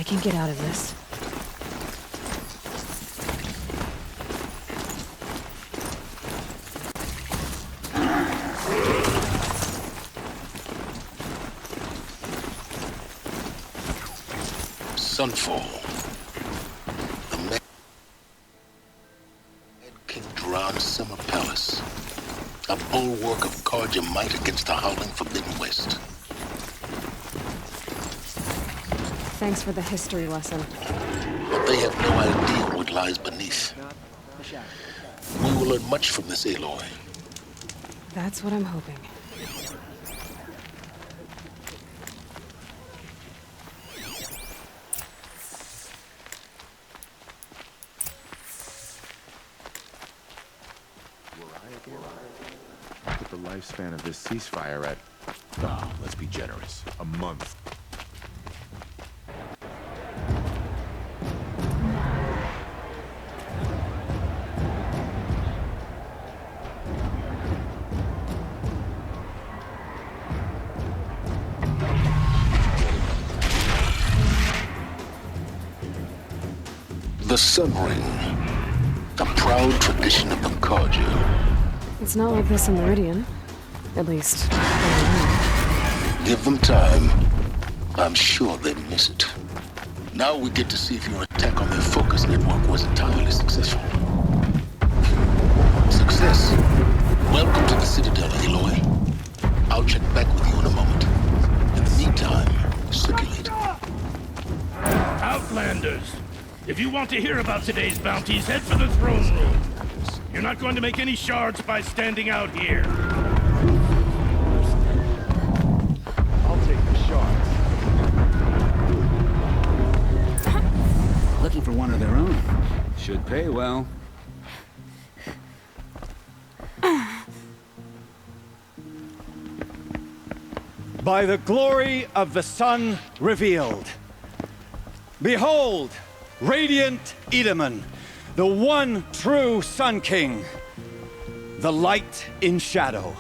I can get out of this. Sunfall. The Mad King Duran's summer palace. A bulwark of Carja might against the howling Forbidden West. Thanks for the history lesson. But they have no idea what lies beneath. We will learn much from this Aloy. That's what I'm hoping. Put the lifespan of this ceasefire at, let's be generous, a month. The Sun Ring. A proud tradition of the Carja. It's not like this in Meridian. At least, Give them time. I'm sure they miss it. Now we get to see if your attack on their focus network was entirely successful. Success. Welcome to the Citadel, Aloy. I'll check back with you in a moment. In the meantime, circulate. Outlanders! If you want to hear about today's bounties, head for the throne room. You're not going to make any shards by standing out here. I'll take the shards. Looking for one of their own. Should pay well. By the glory of the sun revealed. Behold, radiant Edaman, the one true Sun King. The light in shadow,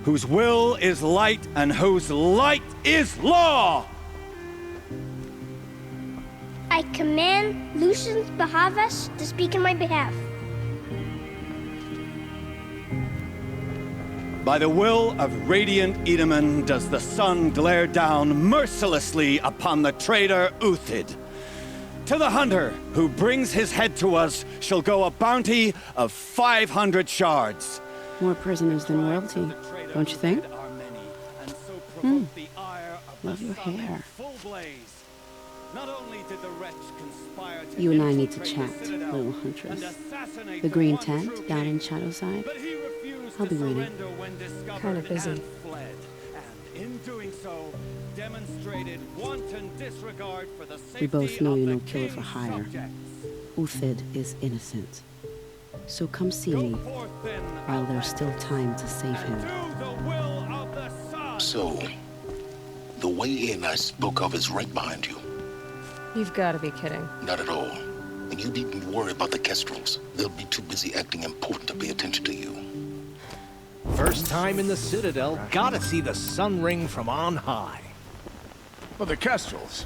whose will is light and whose light is law! I command Lucius Bahavas to speak in my behalf. By the will of radiant Edaman does the sun glare down mercilessly upon the traitor Uthid. To the hunter who brings his head to us shall go a bounty of 500 shards. More prisoners than royalty, don't you think? Love your hair. You and I need to chat, little huntress. The green tent down in Shadowside. I'll be waiting. kind of busy. In doing so, demonstrated wanton disregard for the We both safety know of you're the no killer for king's hire. subjects. Uthid is innocent. So come see me Forth then, while there's still time to save him. do the will of the sun. So, the way in I spoke of is right behind you. You've got to be kidding. Not at all. And you needn't worry about the Kestrels. They'll be too busy acting important to pay attention to you. First time in the Citadel, gotta see the Sun Ring from on high. Well, the Kestrels.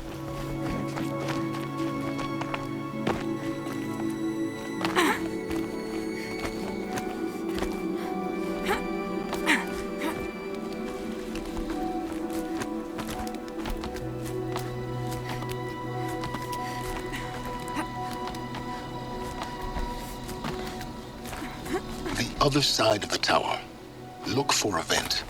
The other side of the tower. Look for a vent.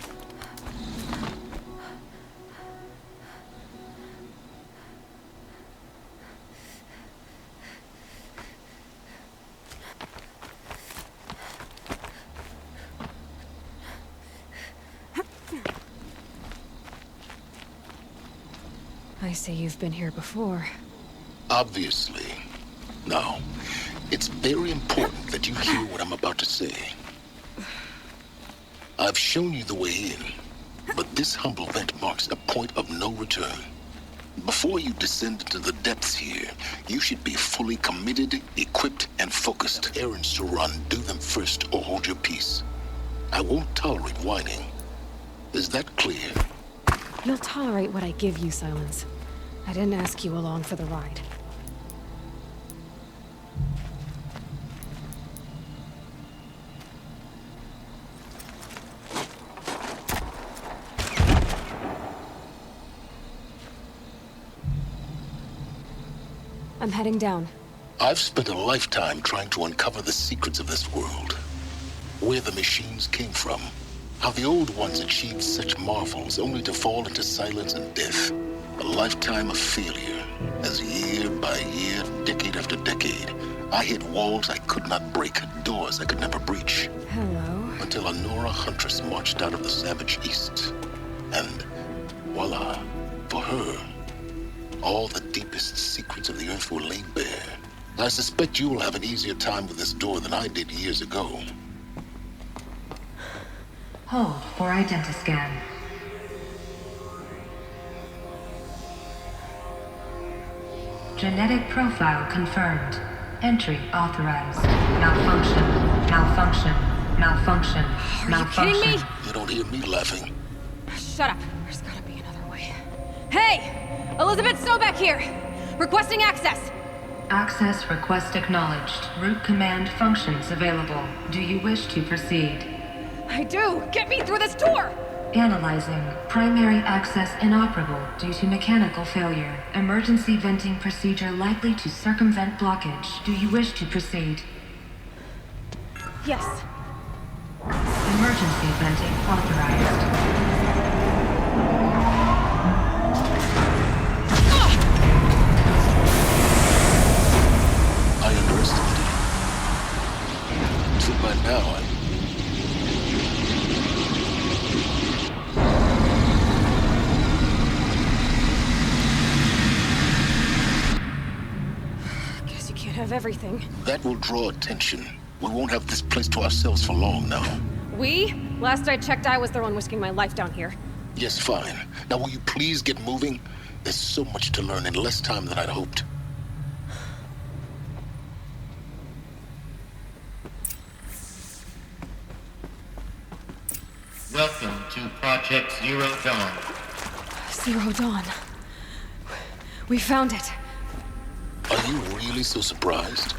I see you've been here before. Obviously. Now, it's very important that you hear what I'm about to say. I've shown you the way in, but this humble vent marks a point of no return. Before you descend into the depths here, you should be fully committed, equipped, and focused. Errands to run, do them first or hold your peace. I won't tolerate whining. Is that clear? You'll tolerate what I give you, Silence. I didn't ask you along for the ride. I'm heading down. I've spent a lifetime trying to uncover the secrets of this world. Where the machines came from. How the old ones achieved such marvels only to fall into silence and death. A lifetime of failure, as year by year, decade after decade, I hit walls I could not break, doors I could never breach. Hello. Until a Nora huntress marched out of the savage east. And voila, for her, all the deepest secrets of the earth were laid bare. I suspect you will have an easier time with this door than I did years ago. Hold for identiscan. Genetic profile confirmed. Entry authorized. Malfunction. Malfunction. Malfunction. Malfunction. Are you kidding me? You don't hear me laughing. Shut up. There's gotta be another way. Hey! Elizabeth Sobeck here! Requesting access! Access request acknowledged. Root command functions available. Do you wish to proceed? I do! Get me through this door! Analyzing. Primary access inoperable due to mechanical failure. Emergency venting procedure likely to circumvent blockage. Do you wish to proceed? Yes. Emergency venting authorized. I underestimated you. So by now, Guess you can't have everything. that will draw attention. We won't have this place to ourselves for long now. We? Last I checked, I was the one risking my life down here. Yes, fine. Now will you please get moving? There's so much to learn in less time than I'd hoped. Welcome to Project Zero Dawn. Zero Dawn. We found it. Are you really so surprised?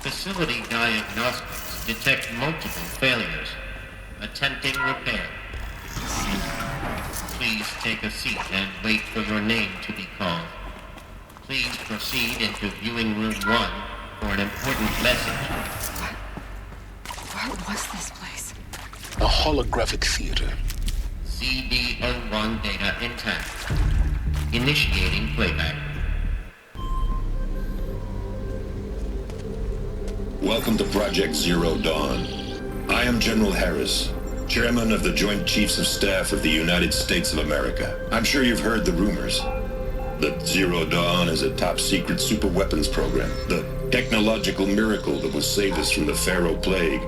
Facility diagnostics detect multiple failures. Attempting repair. Please take a seat and wait for your name to be called. Please proceed into viewing room 1 for an important message. What was this place? A holographic theater. CD01 data intact. Initiating playback. Welcome to Project Zero Dawn. I am General Harris, Chairman of the Joint Chiefs of Staff of the United States of America. I'm sure you've heard the rumors that Zero Dawn is a top-secret superweapons program, the technological miracle that will save us from the Pharaoh Plague,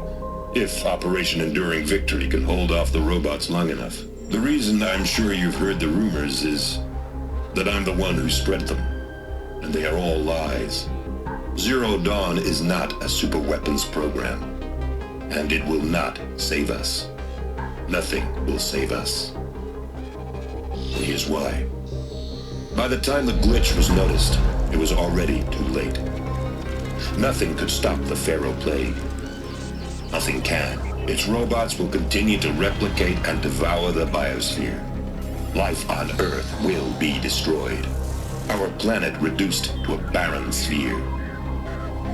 if Operation Enduring Victory can hold off the robots long enough. The reason I'm sure you've heard the rumors is that I'm the one who spread them, and they are all lies. Zero Dawn is not a superweapons program, and it will not save us. Nothing will save us. And here's why. By the time the glitch was noticed, it was already too late. Nothing could stop the Pharaoh Plague. Nothing can. Its robots will continue to replicate and devour the biosphere. Life on Earth will be destroyed. Our planet reduced to a barren sphere.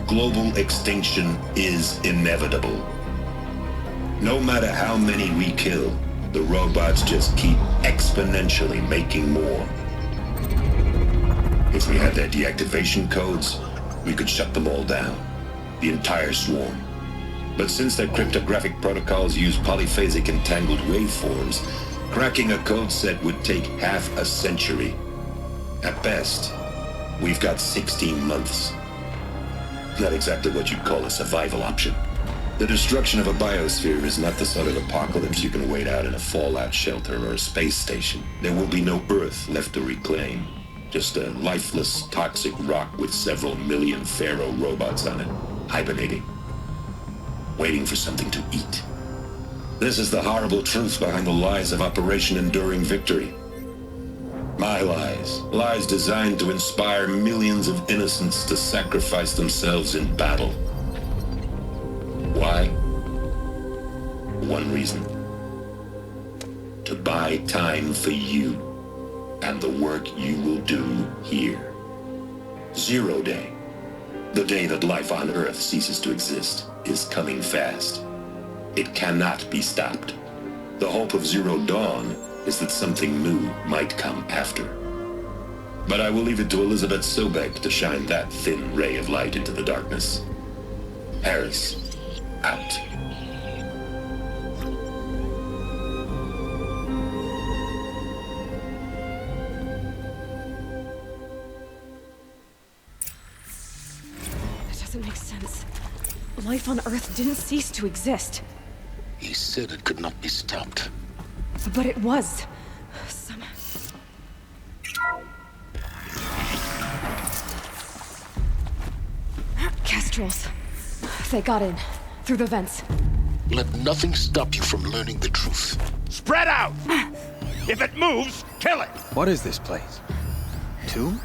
Global extinction is inevitable. No matter how many we kill, the robots just keep exponentially making more. If we had their deactivation codes, we could shut them all down. The entire swarm. But since their cryptographic protocols use polyphasic entangled waveforms, cracking a code set would take half a century. At best, we've got 16 months. Not exactly what you'd call a survival option. The destruction of a biosphere is not the sort of apocalypse you can wait out in a fallout shelter or a space station. There will be no Earth left to reclaim. Just a lifeless, toxic rock with several million Pharaoh robots on it, hibernating, waiting for something to eat. This is the horrible truth behind the lies of Operation Enduring Victory. My lies. Lies designed to inspire millions of innocents to sacrifice themselves in battle. Why? One reason. To buy time for you and the work you will do here. 0 Day. The day that life on Earth ceases to exist is coming fast. It cannot be stopped. The hope of Zero Dawn is that something new might come after. But I will leave it to Elizabeth Sobek to shine that thin ray of light into the darkness. Harris, out. That doesn't make sense. Life on Earth didn't cease to exist. He said it could not be stopped. But it was. Kestrels. They got in. Through the vents. Let nothing stop you from learning the truth. Spread out! If it moves, kill it! What is this place? Tomb?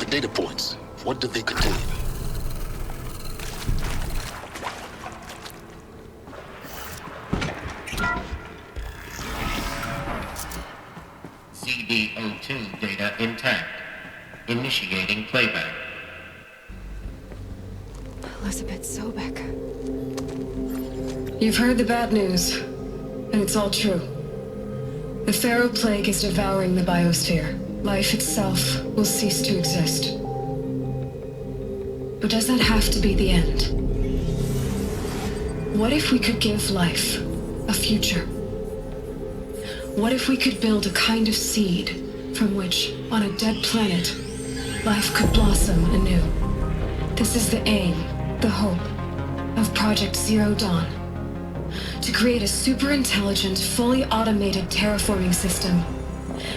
Data points. What do they contain? CD02 data intact. Initiating playback. Elizabeth Sobek. You've heard the bad news, and it's all true. The Pharaoh Plague is devouring the biosphere. Life itself will cease to exist. But does that have to be the end? What if we could give life a future? What if we could build a kind of seed from which, on a dead planet, life could blossom anew? This is the aim, the hope, of Project Zero Dawn. To create a super-intelligent, fully automated terraforming system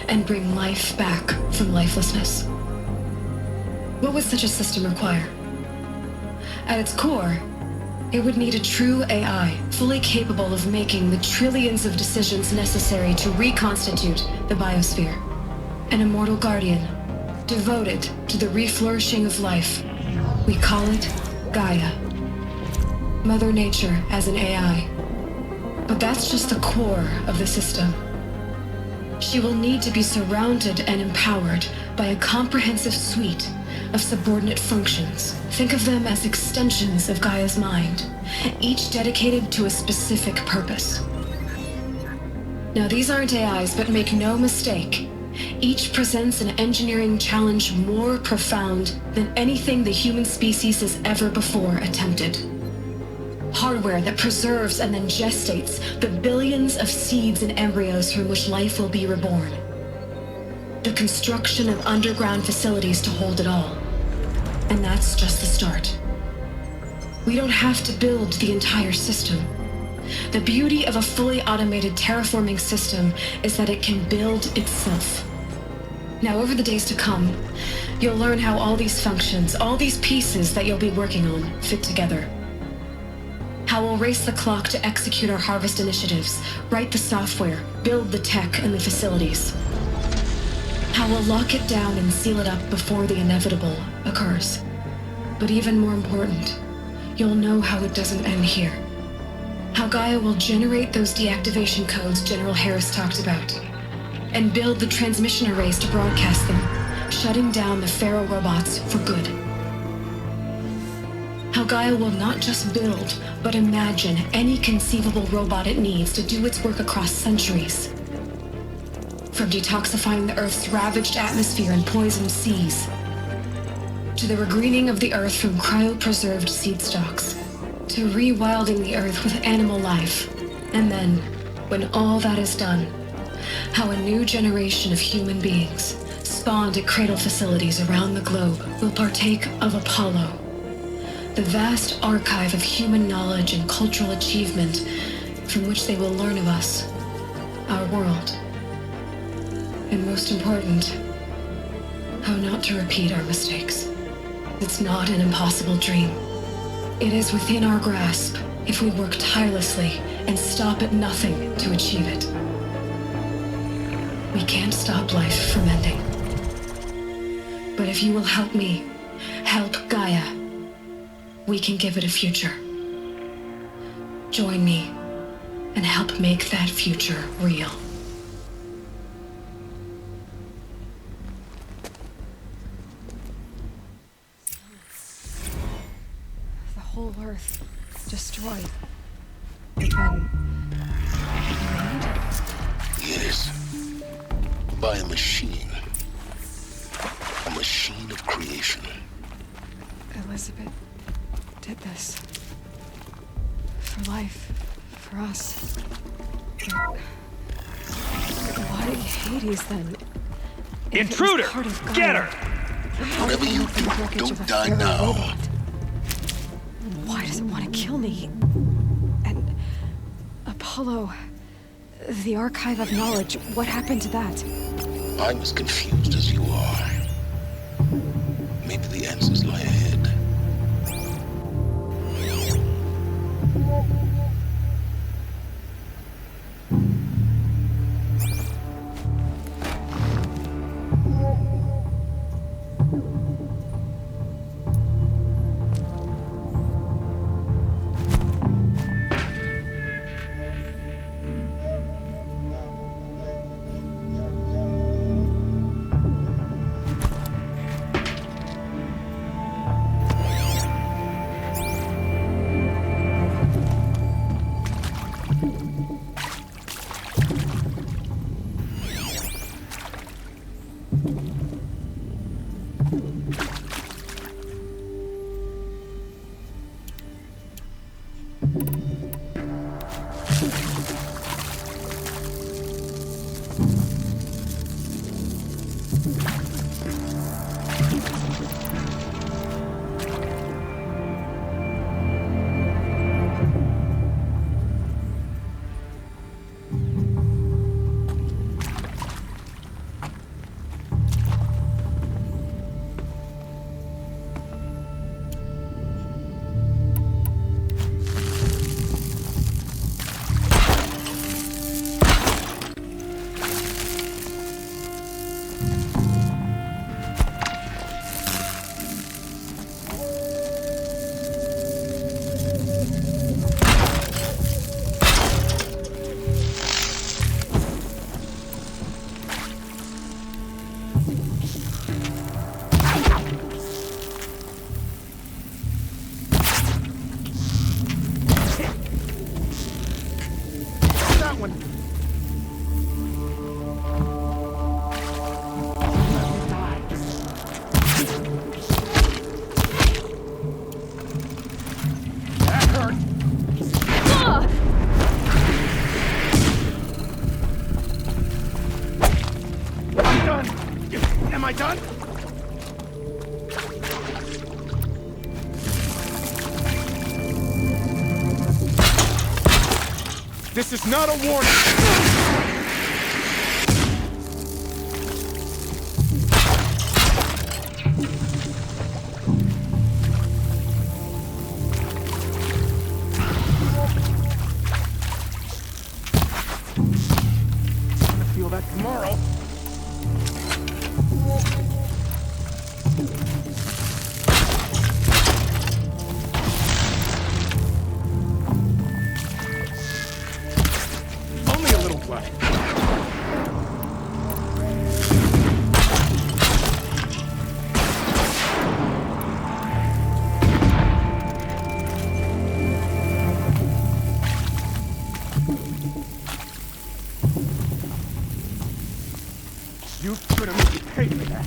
and bring life back from lifelessness. What would such a system require? At its core, it would need a true AI, fully capable of making the trillions of decisions necessary to reconstitute the biosphere. An immortal guardian, devoted to the reflourishing of life. We call it Gaia. Mother Nature as an AI. But that's just the core of the system. She will need to be surrounded and empowered by a comprehensive suite of subordinate functions. Think of them as extensions of Gaia's mind, each dedicated to a specific purpose. Now, these aren't AIs, but make no mistake, each presents an engineering challenge more profound than anything the human species has ever before attempted. Hardware that preserves and then gestates the billions of seeds and embryos from which life will be reborn. The construction of underground facilities to hold it all. And that's just the start. We don't have to build the entire system. The beauty of a fully automated terraforming system is that it can build itself. Now, over the days to come, you'll learn how all these functions, all these pieces that you'll be working on, fit together. How we'll race the clock to execute our harvest initiatives, write the software, build the tech and the facilities. How we'll lock it down and seal it up before the inevitable occurs. But even more important, you'll know how it doesn't end here. How Gaia will generate those deactivation codes General Harris talked about, and build the transmission arrays to broadcast them, shutting down the Pharaoh robots for good. How Gaia will not just build, but imagine any conceivable robot it needs to do its work across centuries. From detoxifying the Earth's ravaged atmosphere and poisoned seas, to the regreening of the Earth from cryopreserved seed stalks, to rewilding the Earth with animal life. And then, when all that is done, how a new generation of human beings, spawned at cradle facilities around the globe, will partake of Apollo, the vast archive of human knowledge and cultural achievement from which they will learn of us, our world. And most important, how not to repeat our mistakes. It's not an impossible dream. It is within our grasp if we work tirelessly and stop at nothing to achieve it. We can't stop life from ending. But if you will help me, help Gaia, we can give it a future. Join me and help make that future real. The whole Earth destroyed. But then... Yes. By a machine. A machine of creation. Elizabeth did this. For life. For us. But why Hades then? Intruder! Get her! Whatever you do, don't die now. Robot? Why does it want to kill me? And Apollo, the archive of knowledge, what happened to that? I'm as confused as you are. Maybe the answers lie ahead. This is not a warning! Feel that tomorrow. Only a little blood. You're gonna make me pay for that.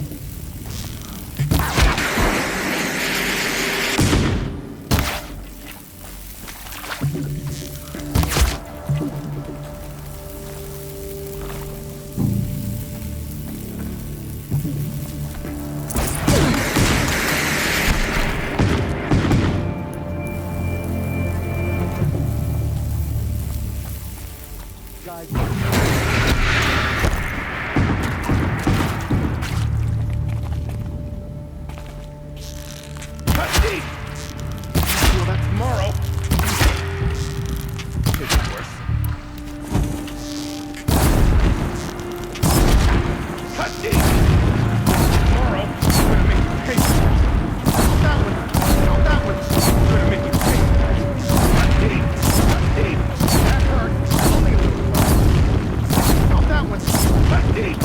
Feel that tomorrow. Take it worse. Cut deep. Tomorrow, I'm gonna make you pay for that. That one. No, that one. I'm gonna make you pay for that. Cut deep. Cut deep. That hurt. Only a little. No, that one. Cut deep.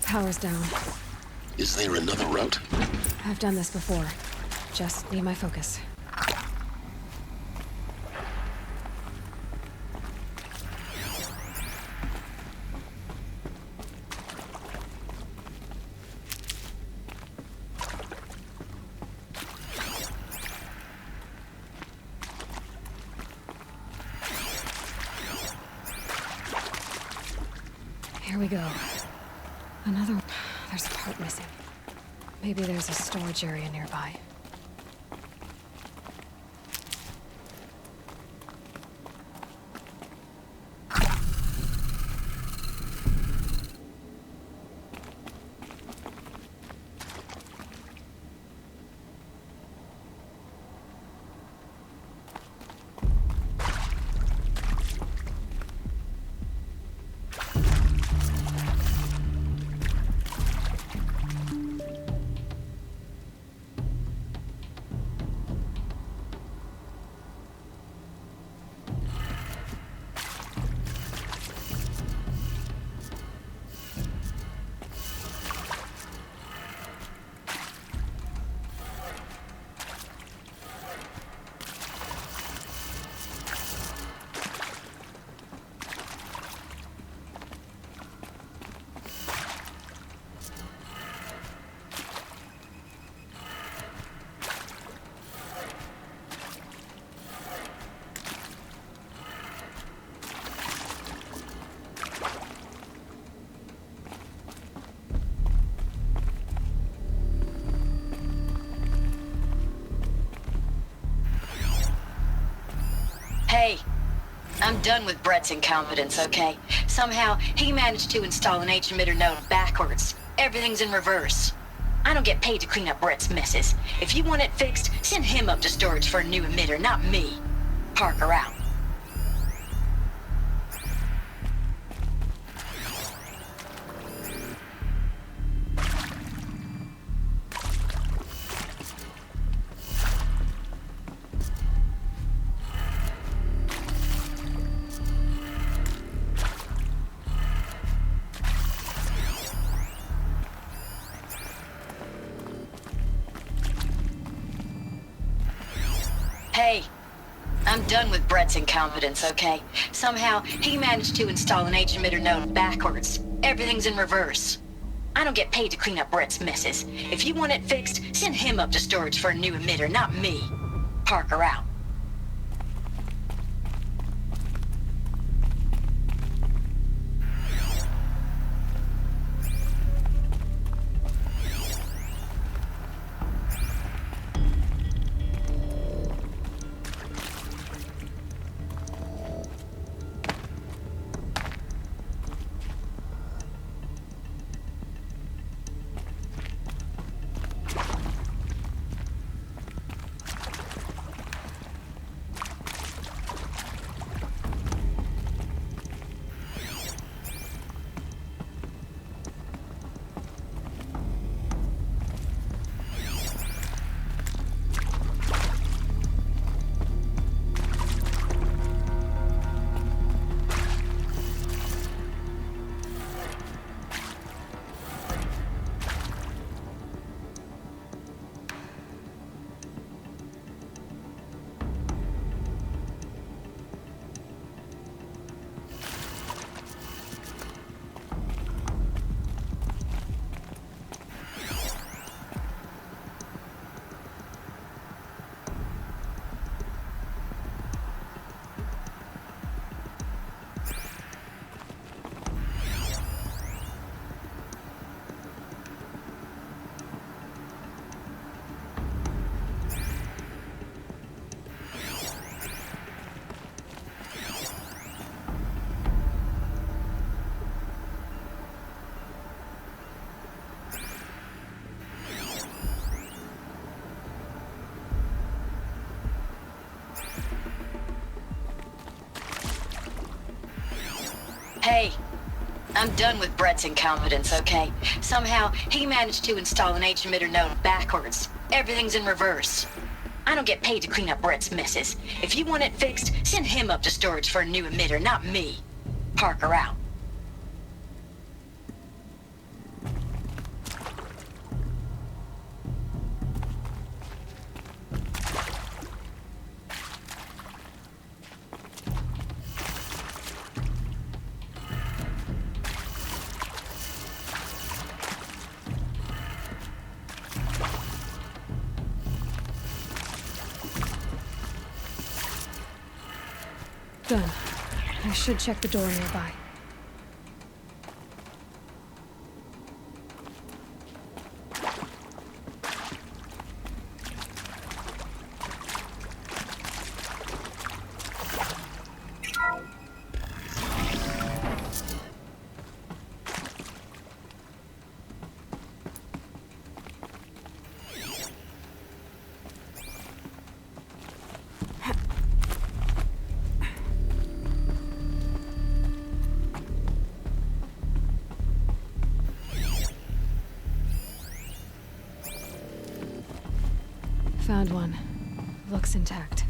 Power's down. Is there another route? I've done this before. Just need my focus. Here we go. Another... There's a part missing. Maybe there's a storage area nearby. Hey, I'm done with Brett's incompetence, okay? Somehow, he managed to install an H-emitter node backwards. Everything's in reverse. I don't get paid to clean up Brett's messes. If you want it fixed, send him up to storage for a new emitter, not me. Parker out. Hey, I'm done with Brett's incompetence, okay? Somehow, he managed to install an H-emitter node backwards. Everything's in reverse. I don't get paid to clean up Brett's messes. If you want it fixed, send him up to storage for a new emitter, not me. Parker out. Hey, I'm done with Brett's incompetence, okay? Somehow, he managed to install an H-emitter node backwards. Everything's in reverse. I don't get paid to clean up Brett's messes. If you want it fixed, send him up to storage for a new emitter, not me. Parker out. Done. I should check the door nearby. Found one. Looks intact.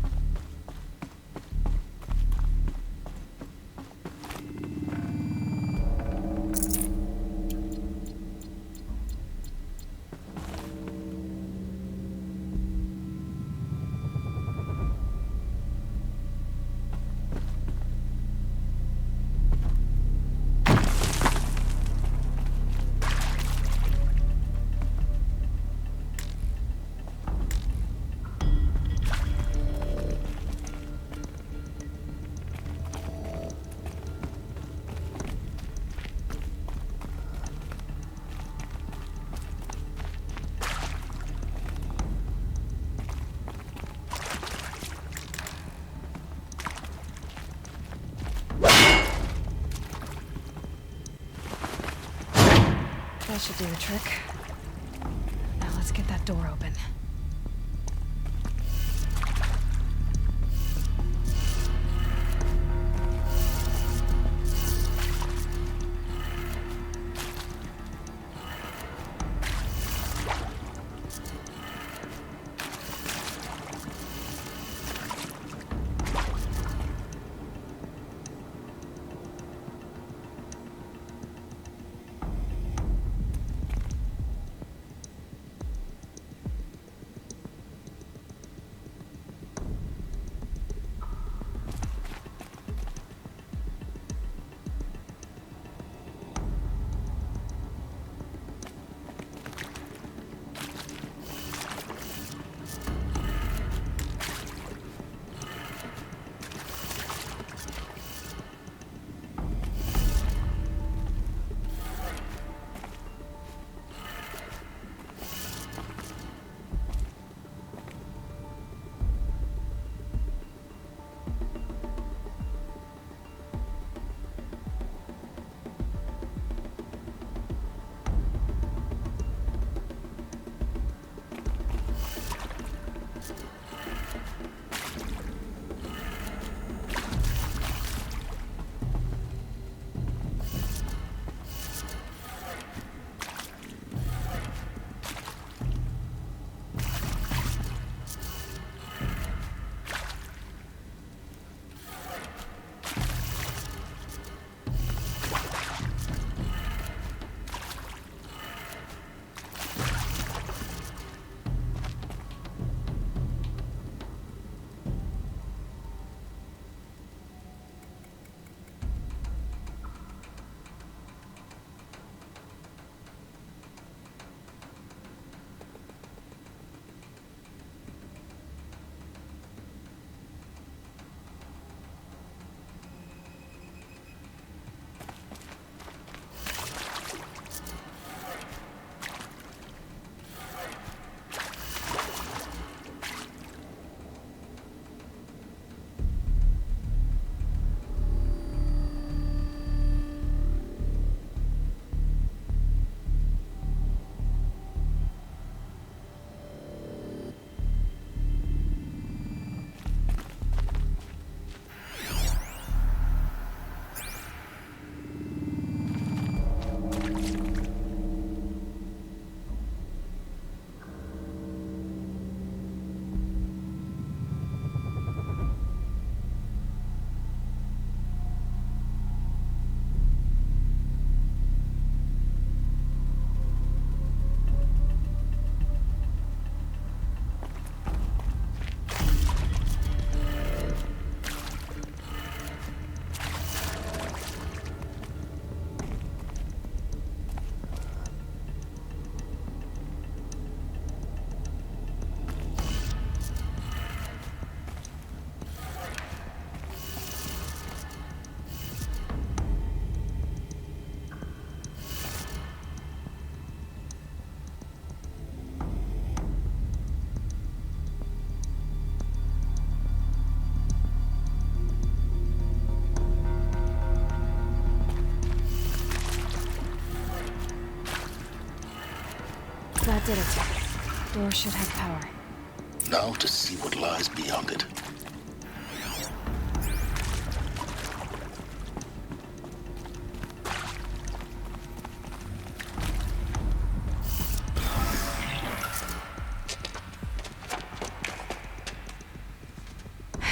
That should do the trick. Now let's get that door open. That did it. Door should have power. Now to see what lies beyond it.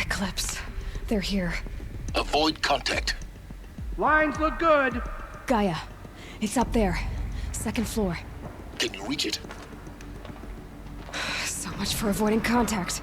Eclipse. They're here. Avoid contact. Lines look good. Gaia. It's up there. Second floor. Can you reach it? So much for avoiding contact.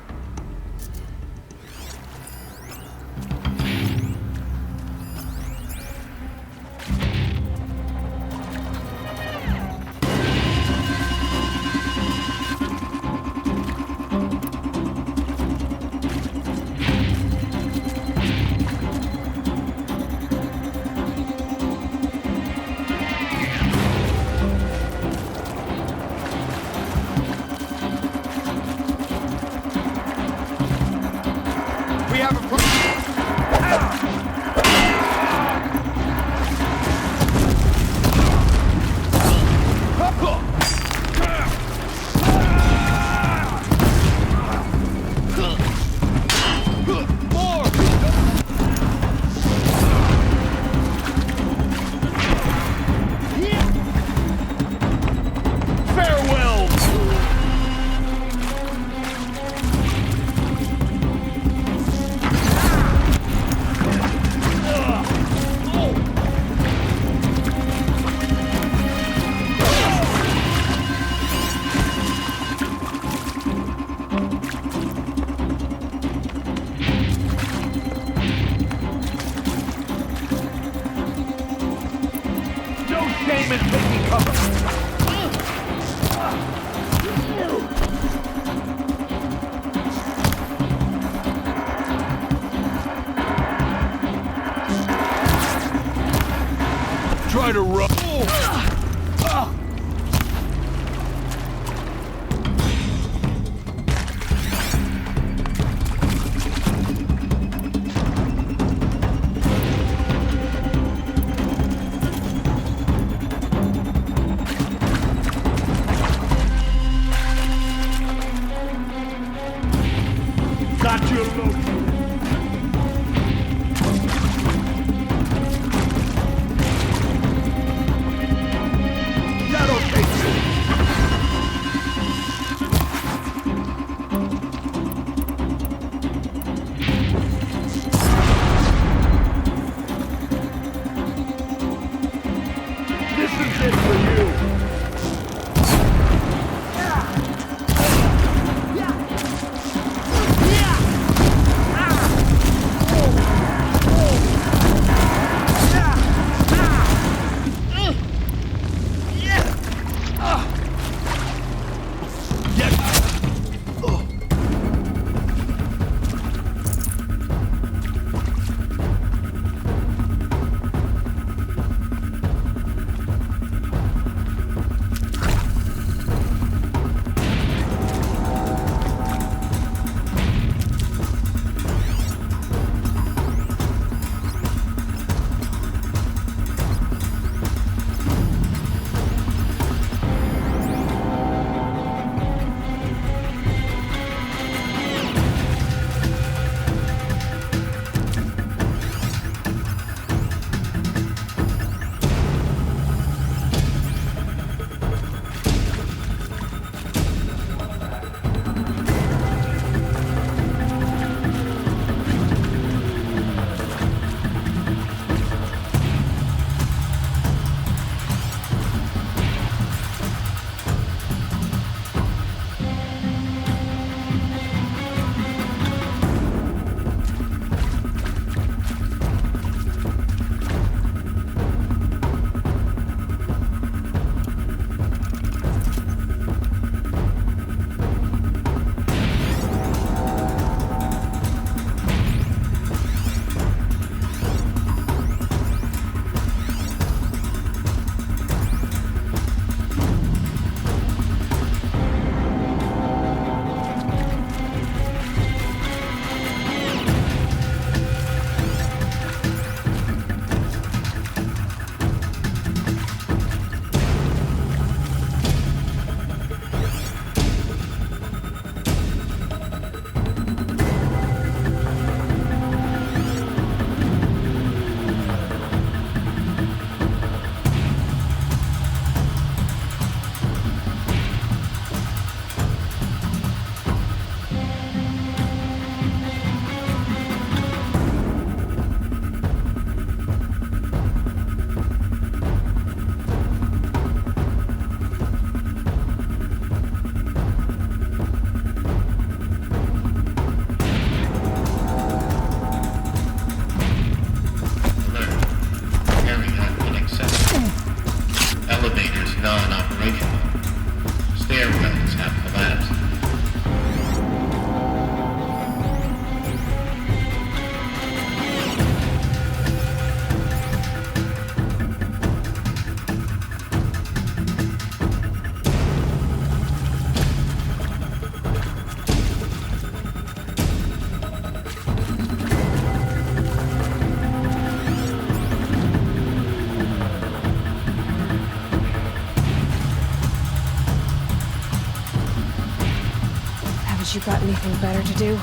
stairwells have collapsed. Haven't you got anything better to do?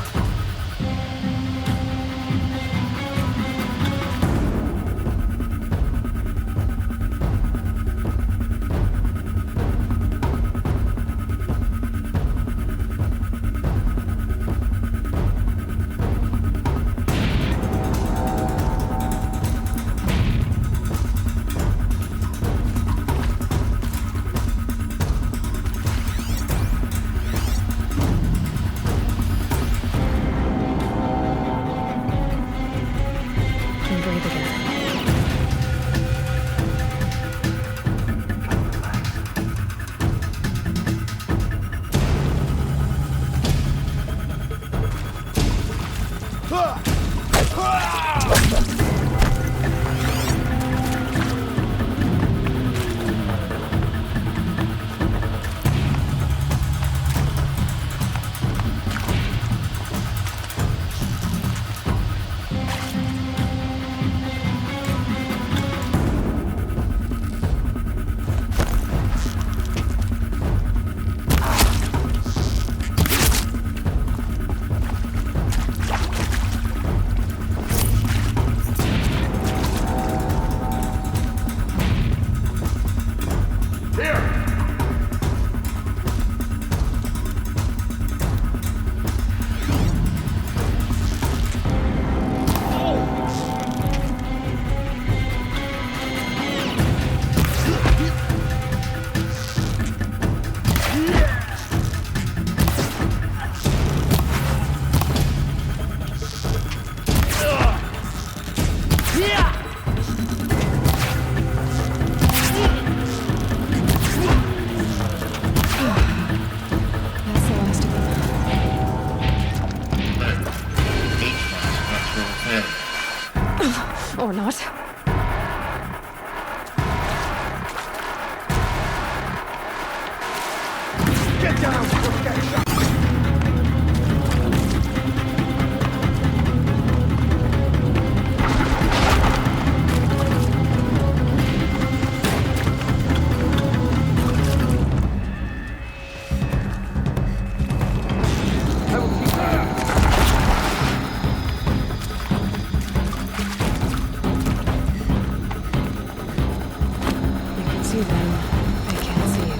Or not. Get down before we get shot! See them. They can't see you.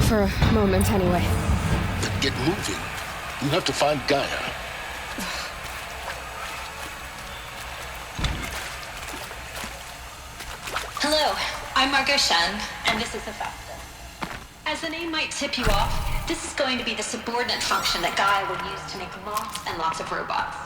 For a moment, anyway. Then get moving. You have to find Gaia. Hello, I'm Margot Shan, and this is Hephaestus. As the name might tip you off, this is going to be the subordinate function that Gaia will use to make lots and lots of robots.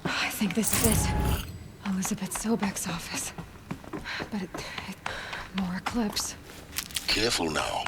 I think this is it. Elizabeth Sobek's office. But more eclipse. Careful now.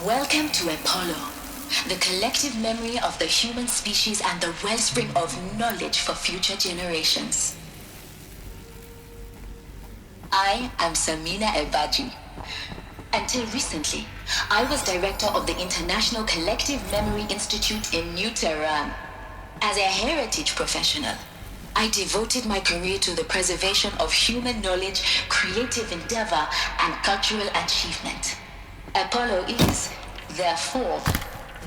Welcome to Apollo, the collective memory of the human species and the wellspring of knowledge for future generations. I am Samina Ebaji. Until recently, I was director of the International Collective Memory Institute in New Tehran. As a heritage professional, I devoted my career to the preservation of human knowledge, creative endeavor, and cultural achievement. Apollo is, therefore,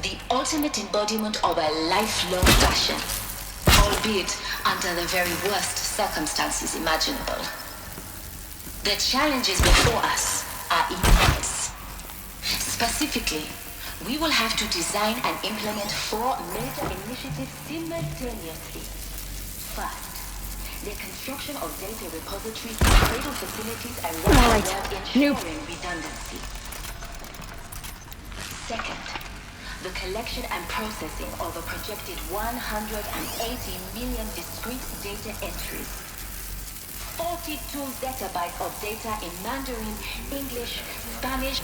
the ultimate embodiment of a lifelong passion, albeit under the very worst circumstances imaginable. The challenges before us are immense. Specifically, we will have to design and implement 4 major initiatives simultaneously. First, the construction of data repositories, cradle facilities, and ensuring redundancy. Second, the collection and processing of a projected 180 million discrete data entries. 42 zettabytes of data in Mandarin, English, Spanish.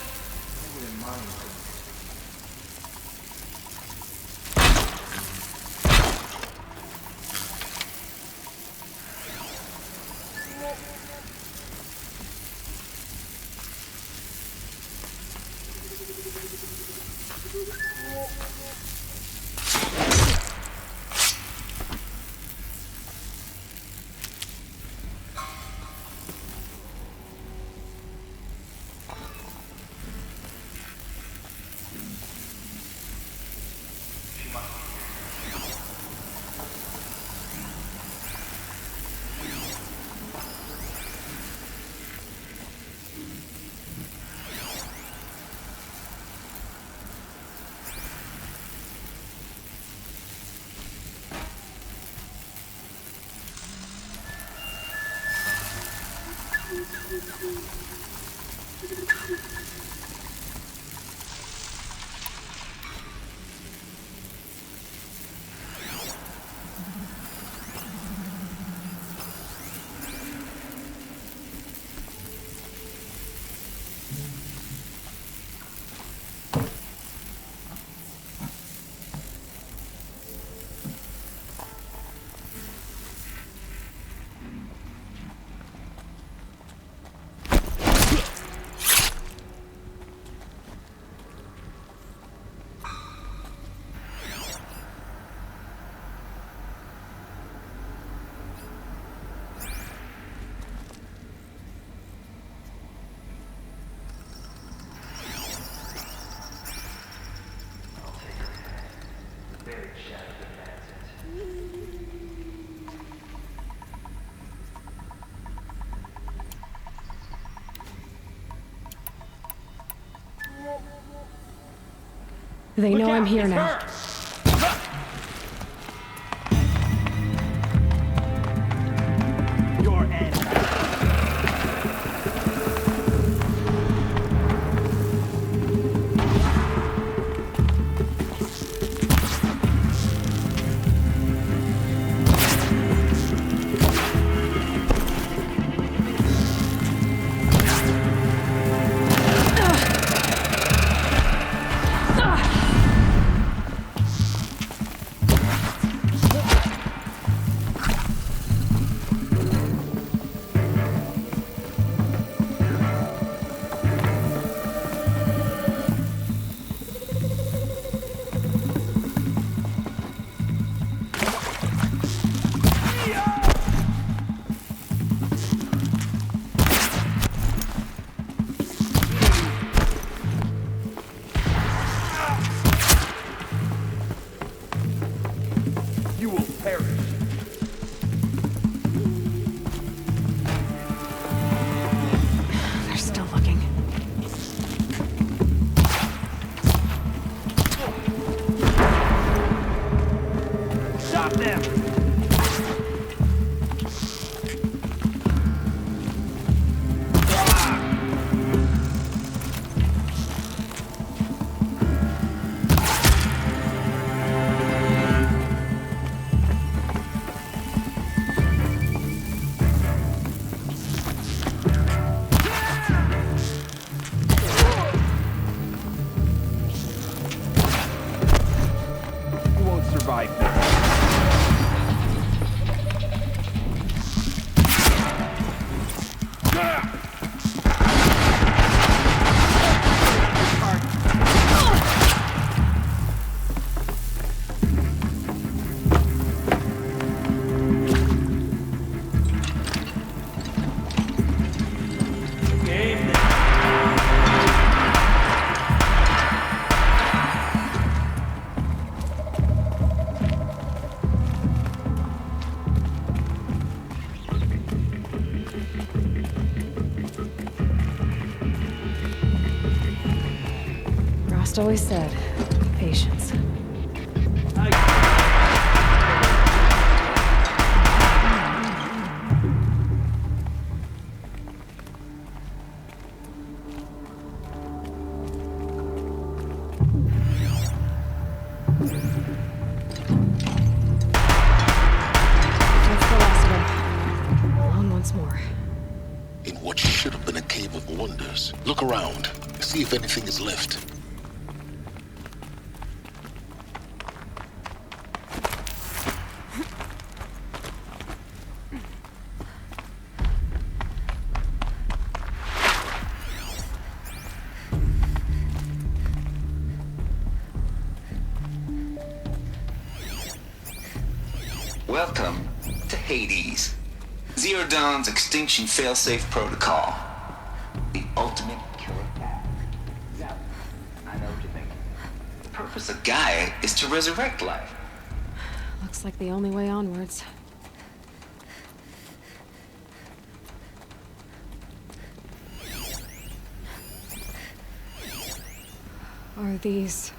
They know I'm here now. Your end. You will perish. They're still looking. Stop them! You won't survive this. Rost always said, patience. That's the last of them. On once more. In what should have been a cave of wonders. Look around. See if anything is left. Welcome to Hades. Zero Dawn's extinction failsafe protocol. The ultimate killer path. Now, I know what you're thinking. The purpose of Gaia is to resurrect life. Looks like the only way onwards. Are these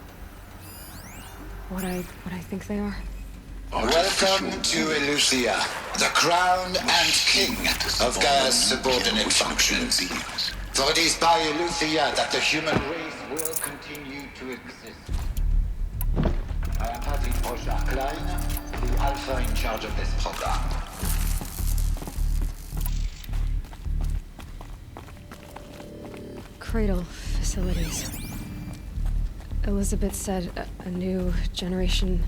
what I think they are? Welcome to Eleuthia, the crown and king of Gaia's subordinate functions. For it is by Eleuthia that the human race will continue to exist. I am Patrick Klein, the Alpha in charge of this program. Cradle facilities. Elizabeth said a new generation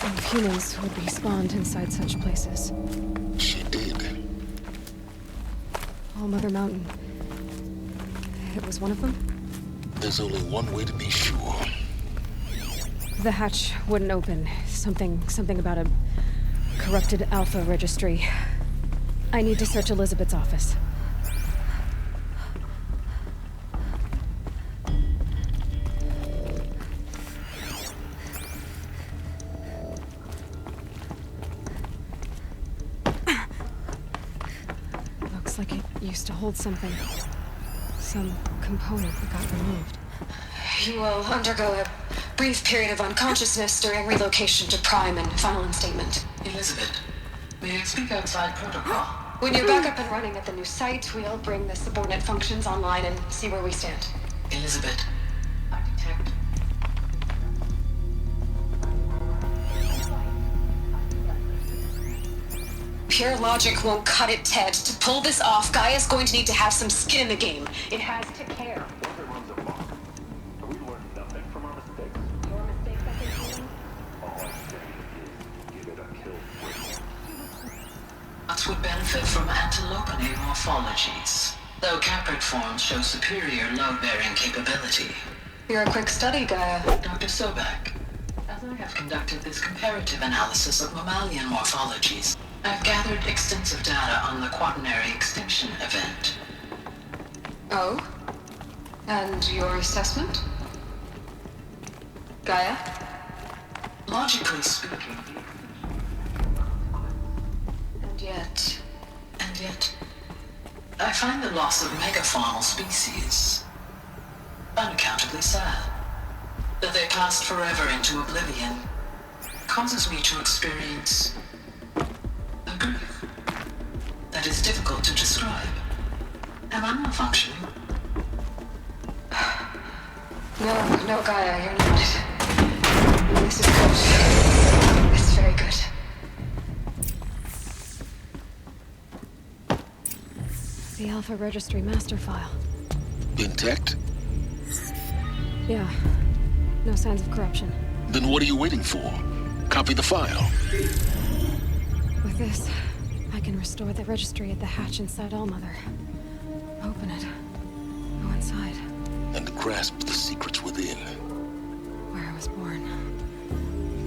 of humans would be spawned inside such places. She did. All Mother Mountain. It was one of them? There's only one way to be sure. The hatch wouldn't open. Something about a corrupted Alpha registry. I need to search Elizabeth's office. Looks like it used to hold something. Some component that got removed. You will undergo a brief period of unconsciousness during relocation to Prime and final instatement. Elizabeth, may I speak outside protocol? When you're back up and running at the new site, we'll bring the subordinate functions online and see where we stand. Elizabeth, I detect... Pure logic won't cut it, Ted. To pull this off, Gaia's going to need to have some skin in the game. It has to care. Everyone's a mark. We learned nothing from our mistakes. Your mistakes, I think. All I say is, give it a kill quick. Us would benefit from antilopinae morphologies, though caprid forms show superior load-bearing capability. You're a quick study, Gaia. Dr. Sobek, as I have conducted this comparative analysis of mammalian morphologies, I've gathered extensive data on the quaternary extinction event. Oh? And your assessment? Gaia? Logically speaking... And yet, I find the loss of megafaunal species unaccountably sad. That they passed forever into oblivion causes me to experience a grief that is difficult to describe. Am I malfunctioning? No, Gaia, you're not. This is good. This is very good. The Alpha Registry master file. Intact? Yeah. No signs of corruption. Then what are you waiting for? Copy the file. With this, I can restore the registry at the hatch inside Allmother. Open it. Go inside. And grasp the secrets within. Where I was born.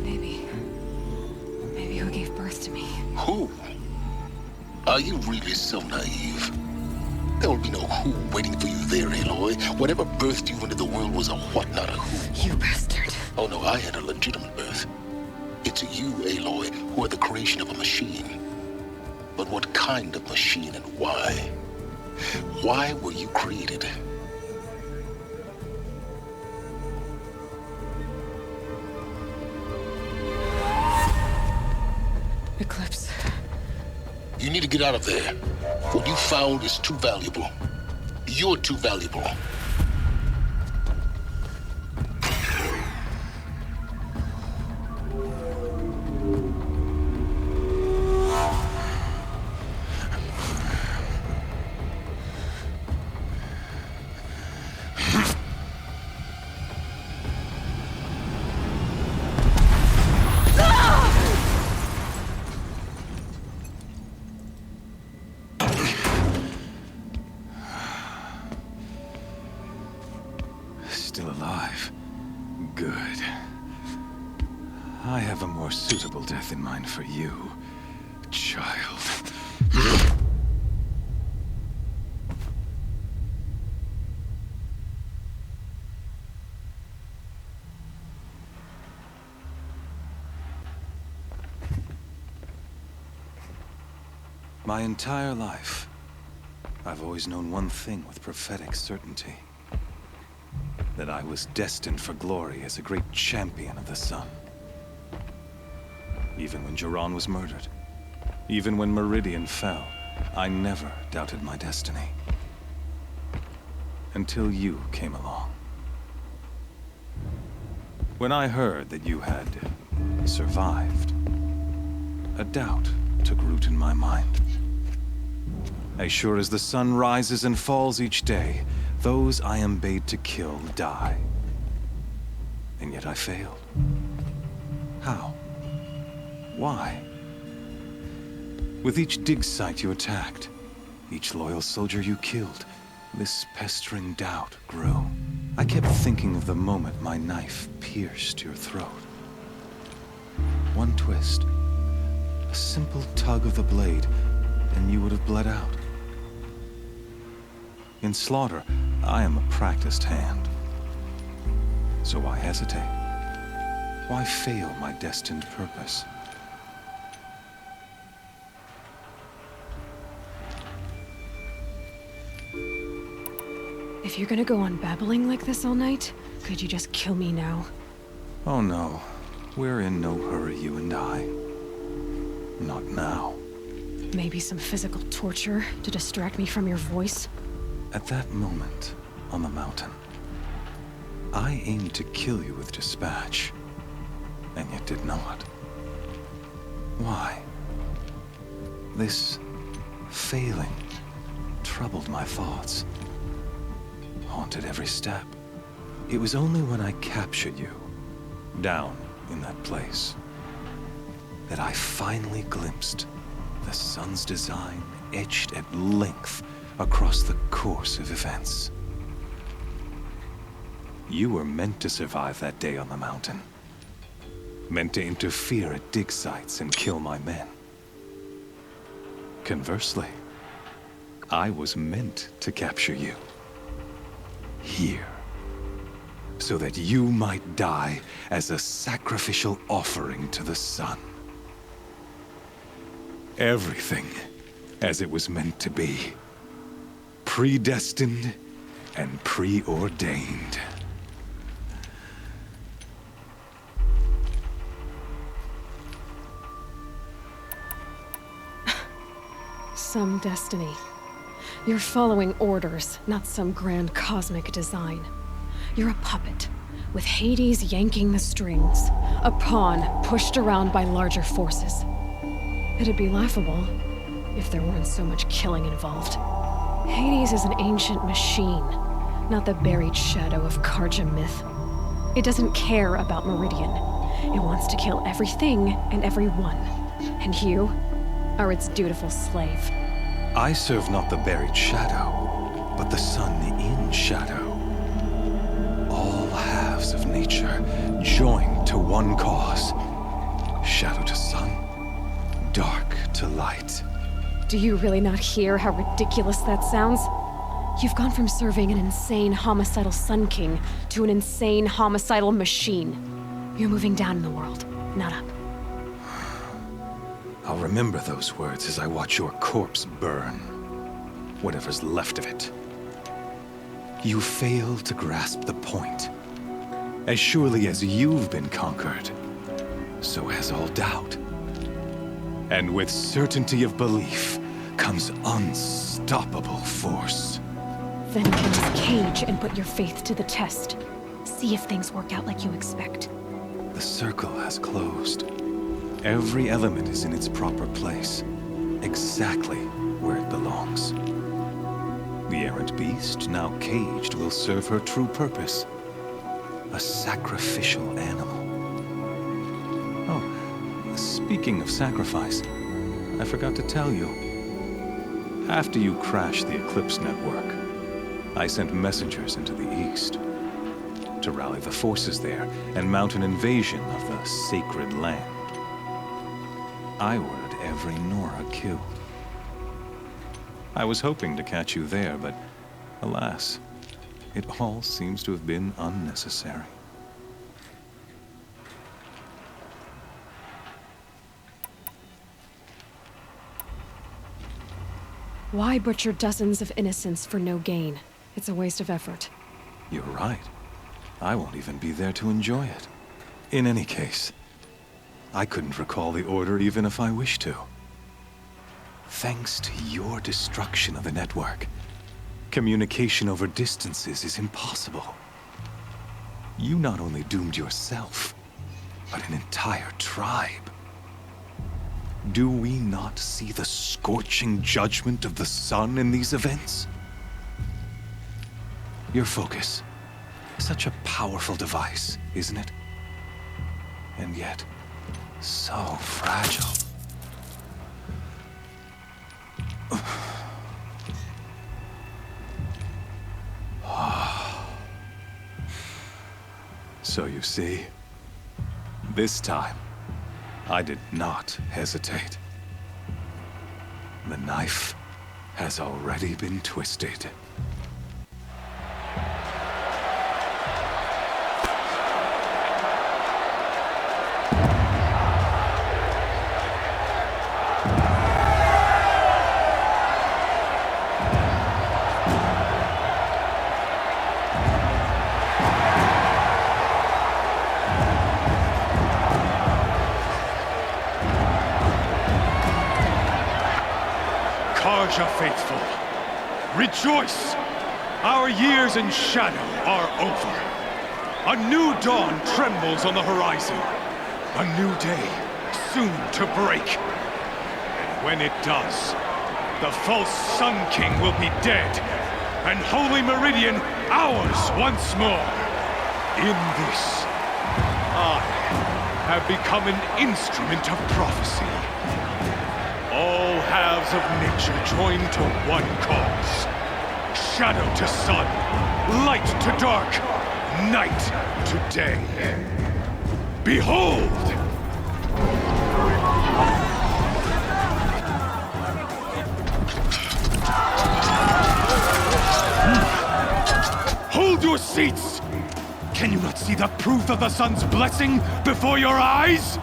Maybe who gave birth to me. Who? Are you really so naive? There will be no who waiting for you there, Aloy. Whatever birthed you into the world was a what, not a who. You bastard. Oh no, I had a legitimate birth. It's you, Aloy, who are the creation of a machine. But what kind of machine and why? Why were you created? Eclipse. You need to get out of there. What you found is too valuable. You're too valuable. Still alive. Good. I have a more suitable death in mind for you, child. My entire life, I've always known one thing with prophetic certainty. That I was destined for glory as a great champion of the sun. Even when Jiran was murdered, even when Meridian fell, I never doubted my destiny. Until you came along. When I heard that you had survived, a doubt took root in my mind. As sure as the sun rises and falls each day, those I am bade to kill die. And yet I failed. How? Why? With each dig site you attacked, each loyal soldier you killed, this pestering doubt grew. I kept thinking of the moment my knife pierced your throat. One twist, a simple tug of the blade, and you would have bled out. In slaughter, I am a practiced hand. So why hesitate? Why fail my destined purpose? If you're gonna go on babbling like this all night, could you just kill me now? Oh no. We're in no hurry, you and I. Not now. Maybe some physical torture to distract me from your voice? At that moment, on the mountain, I aimed to kill you with dispatch, and yet did not. Why? This failing troubled my thoughts, haunted every step. It was only when I captured you, down in that place, that I finally glimpsed the sun's design etched at length across the course of events. You were meant to survive that day on the mountain. Meant to interfere at dig sites and kill my men. Conversely, I was meant to capture you. Here. So that you might die as a sacrificial offering to the sun. Everything as it was meant to be. Predestined and preordained. Some destiny. You're following orders, not some grand cosmic design. You're a puppet, with Hades yanking the strings, a pawn pushed around by larger forces. It'd be laughable if there weren't so much killing involved. Hades is an ancient machine, not the buried shadow of Karja myth. It doesn't care about Meridian. It wants to kill everything and everyone. And you are its dutiful slave. I serve not the buried shadow, but the sun in shadow. All halves of nature joined to one cause. Shadow to sun, dark to light. Do you really not hear how ridiculous that sounds? You've gone from serving an insane homicidal Sun King to an insane homicidal machine. You're moving down in the world, not up. I'll remember those words as I watch your corpse burn. Whatever's left of it. You fail to grasp the point. As surely as you've been conquered, so has all doubt. And with certainty of belief comes unstoppable force. Then get this cage and put your faith to the test. See if things work out like you expect. The circle has closed. Every element is in its proper place, exactly where it belongs. The errant beast, now caged, will serve her true purpose. A sacrificial animal. Oh, speaking of sacrifice, I forgot to tell you. After you crashed the Eclipse network, I sent messengers into the east to rally the forces there and mount an invasion of the sacred land. I ordered every Nora killed. I was hoping to catch you there, but alas, it all seems to have been unnecessary. Why butcher dozens of innocents for no gain? It's a waste of effort. You're right. I won't even be there to enjoy it. In any case, I couldn't recall the order even if I wished to. Thanks to your destruction of the network, communication over distances is impossible. You not only doomed yourself, but an entire tribe. Do we not see the scorching judgment of the sun in these events? Your focus, such a powerful device, isn't it? And yet, so fragile. So you see, this time, I did not hesitate. The knife has already been twisted. faithful. Rejoice! Our years in shadow are over. A new dawn trembles on the horizon. A new day soon to break. And when it does, the false Sun King will be dead, and Holy Meridian ours once more. In this, I have become an instrument of prophecy. All halves of nature join to one cause. Shadow to sun, light to dark, night to day. Behold! Hold your seats! Can you not see the proof of the sun's blessing before your eyes?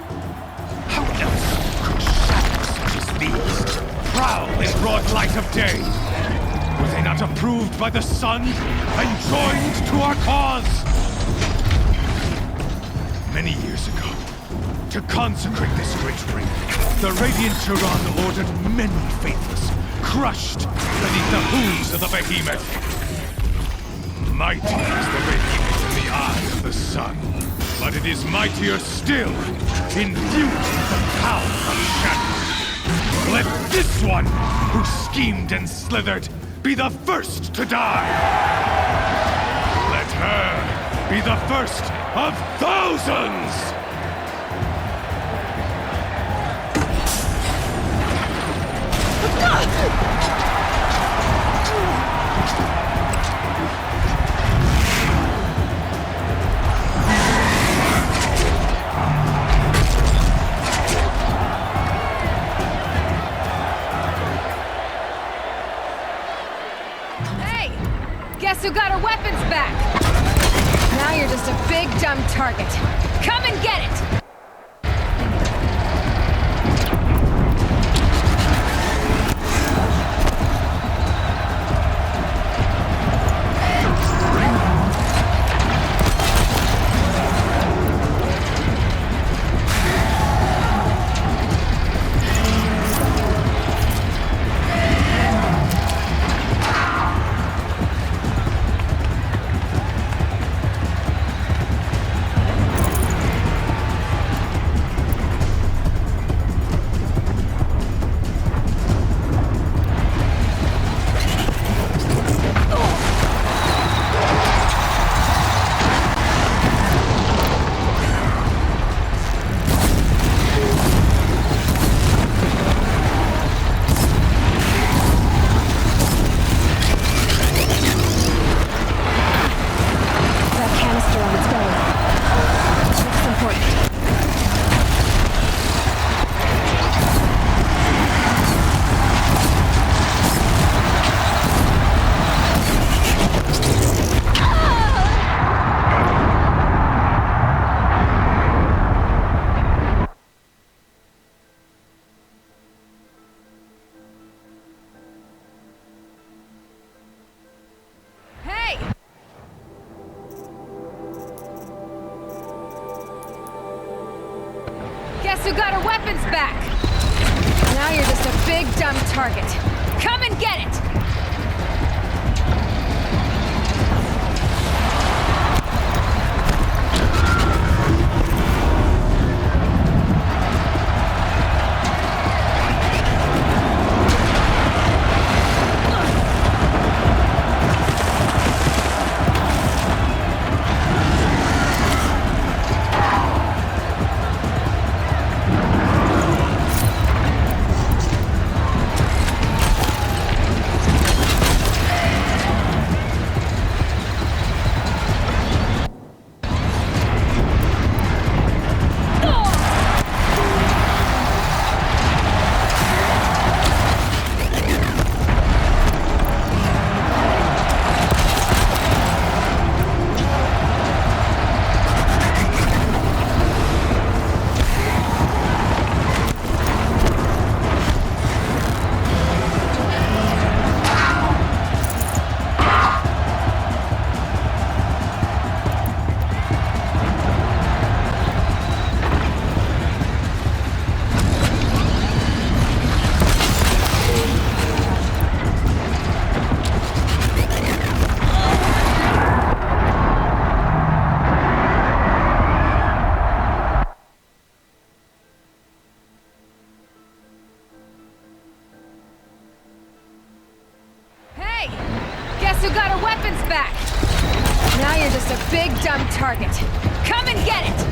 How else could shadows such as these prowl in broad light of day? Were they not approved by the sun and joined to our cause? Many years ago, to consecrate this great ring, the Radiant Tyrann ordered many faithless, crushed beneath the hooves of the behemoth. Mighty is the radiance in the eye of the sun, but it is mightier still, infused with the power of shadow. Let this one, who schemed and slithered, be the first to die! Let her be the first of thousands! Guess who got her weapons back? Now you're just a big, dumb target. Come and get it! Guess who got her weapons back? Now you're just a big, dumb target. Come and get it! who got her weapons back! Now you're just a big dumb target. Come and get it!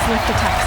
Lift attacks.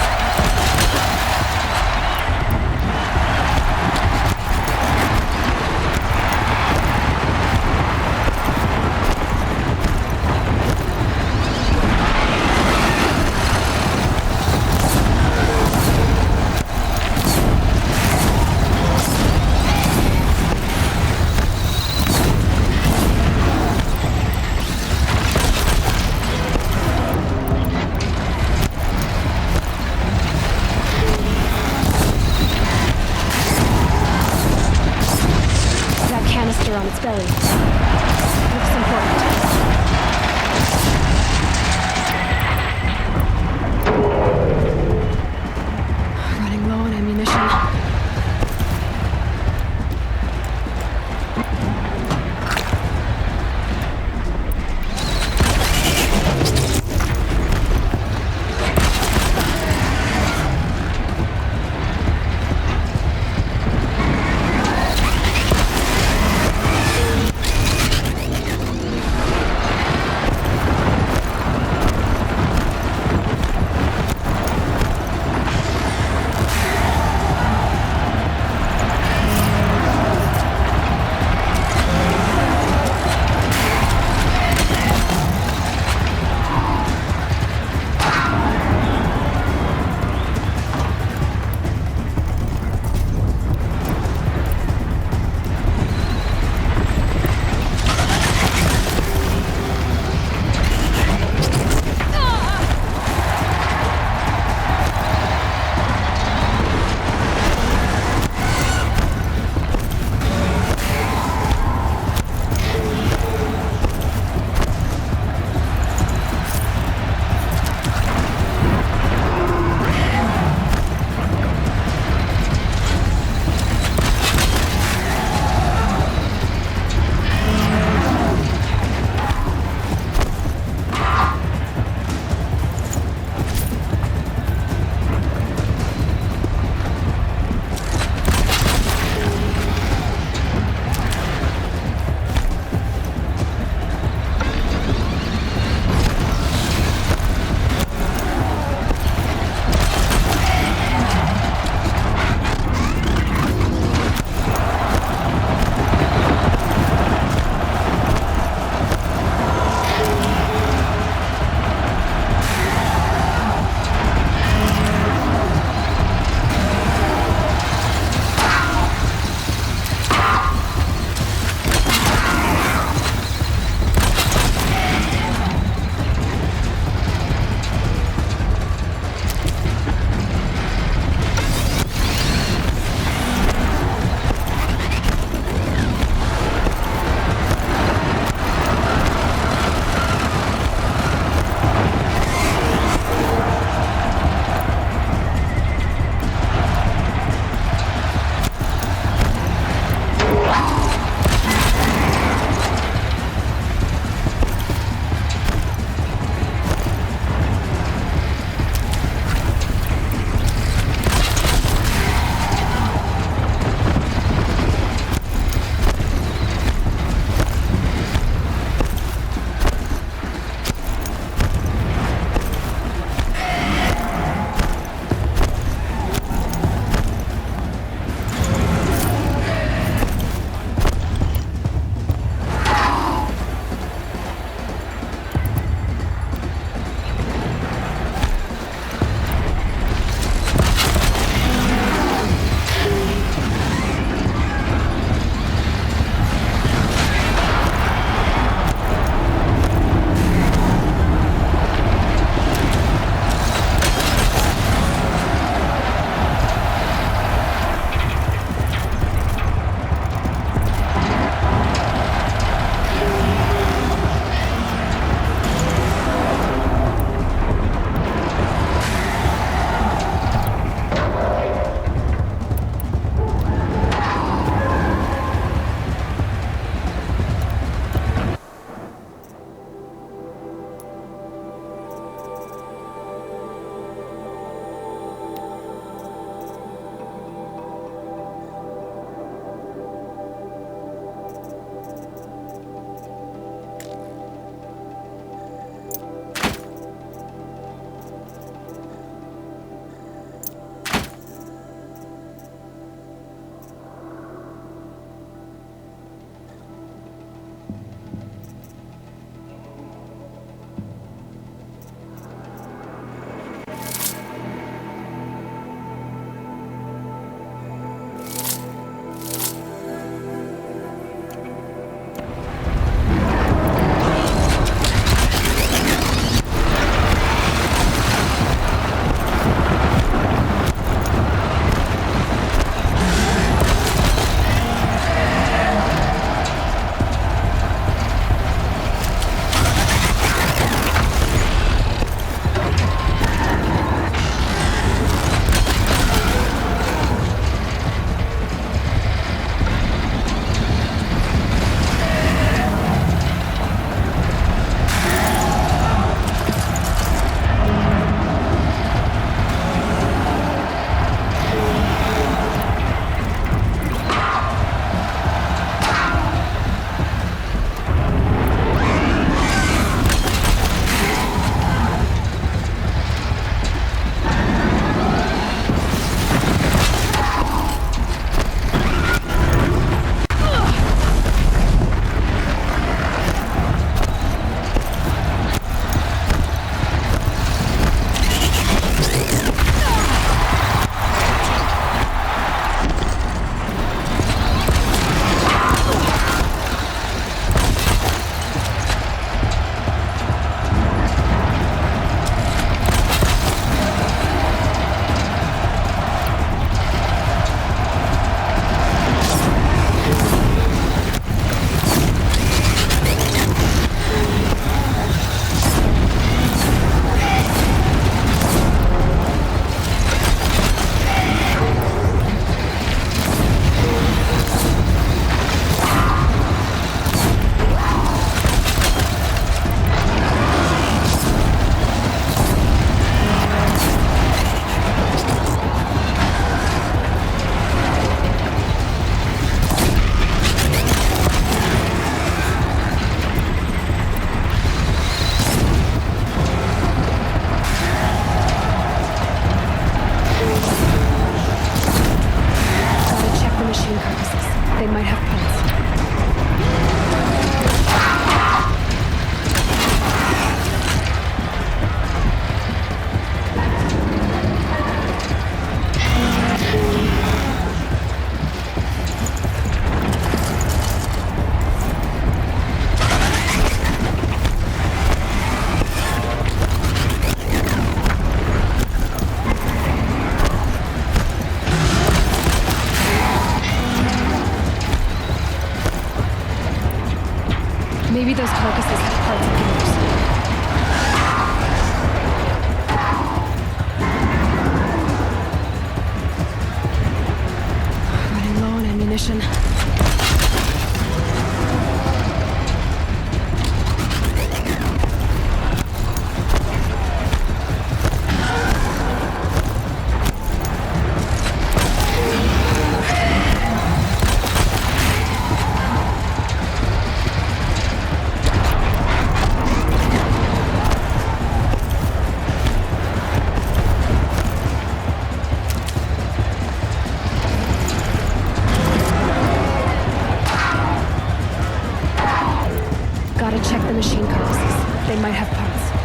They might have parts.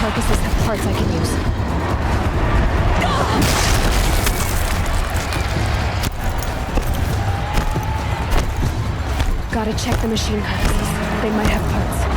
carcasses have parts I can use. Gotta check the machine carcasses. They might have parts.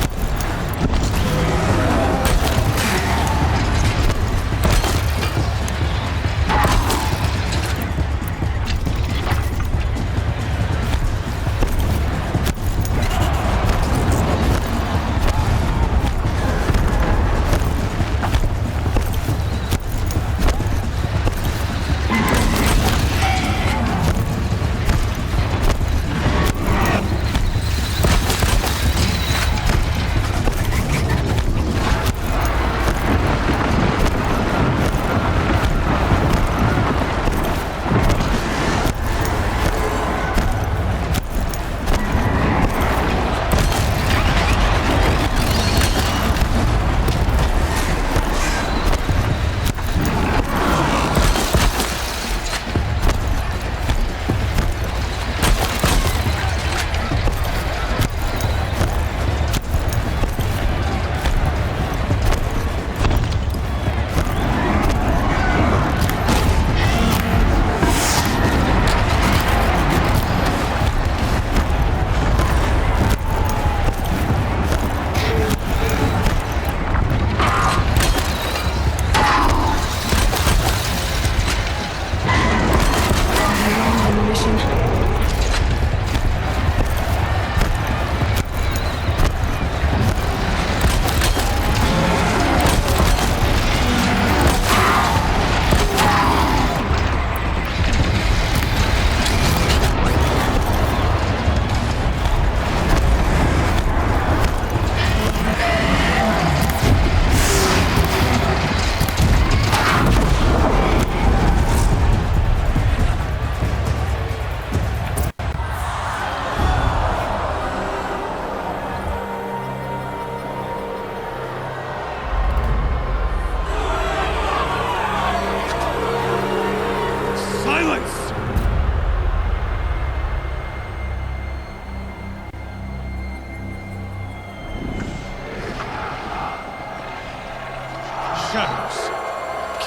shadows.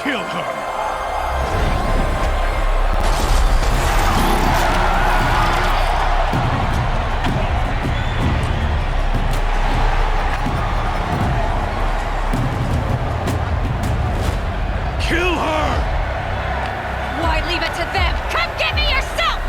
Kill her. Kill her! Why leave it to them? Come get me yourself!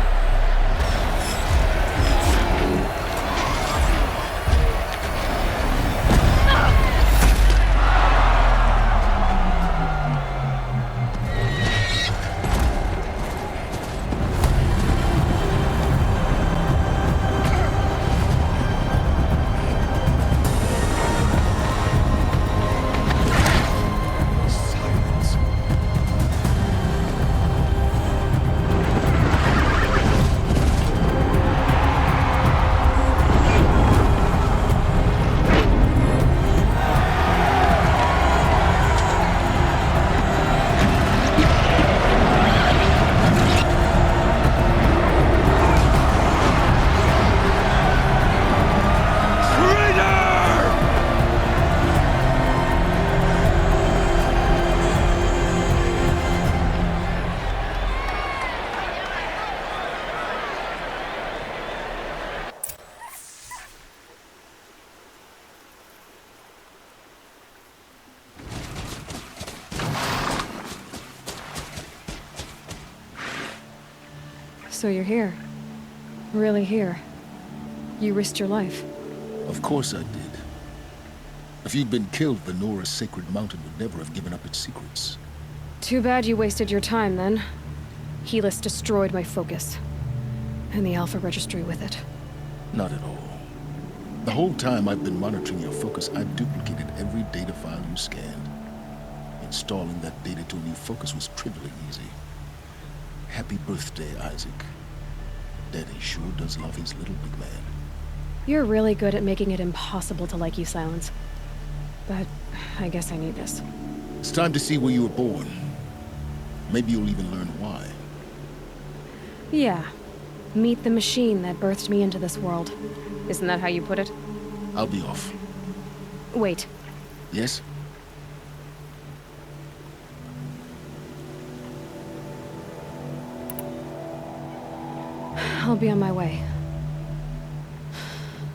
So you're here. Really here. You risked your life. Of course I did. If you'd been killed, the Nora's sacred mountain would never have given up its secrets. Too bad you wasted your time, then. Helis destroyed my focus. And the Alpha Registry with it. Not at all. The whole time I've been monitoring your focus, I've duplicated every data file you scanned. Installing that data to a new focus was trivially easy. Happy birthday, Isaac. Daddy sure does love his little big man. You're really good at making it impossible to like you, Silence. But I guess I need this. It's time to see where you were born. Maybe you'll even learn why. Yeah. Meet the machine that birthed me into this world. Isn't that how you put it? I'll be off. Wait. Yes? I'll be on my way.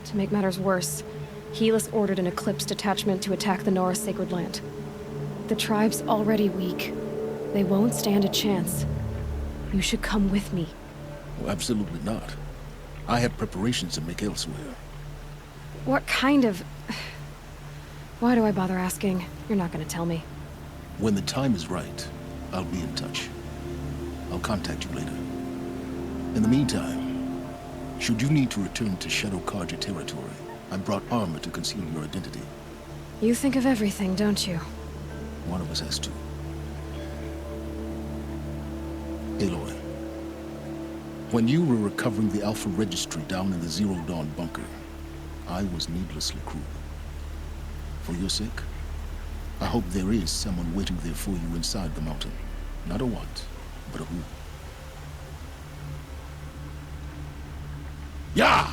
To make matters worse, Helis ordered an Eclipse detachment to attack the Nora Sacred Land. The tribe's already weak. They won't stand a chance. You should come with me. Oh, absolutely not. I have preparations to make elsewhere. What kind of... Why do I bother asking? You're not gonna tell me. When the time is right, I'll be in touch. I'll contact you later. In the meantime, should you need to return to Shadow Karja territory, I brought armor to conceal your identity. You think of everything, don't you? One of us has to. Aloy, when you were recovering the Alpha Registry down in the Zero Dawn bunker, I was needlessly cruel. For your sake, I hope there is someone waiting there for you inside the mountain. Not a what, but a who. Yeah!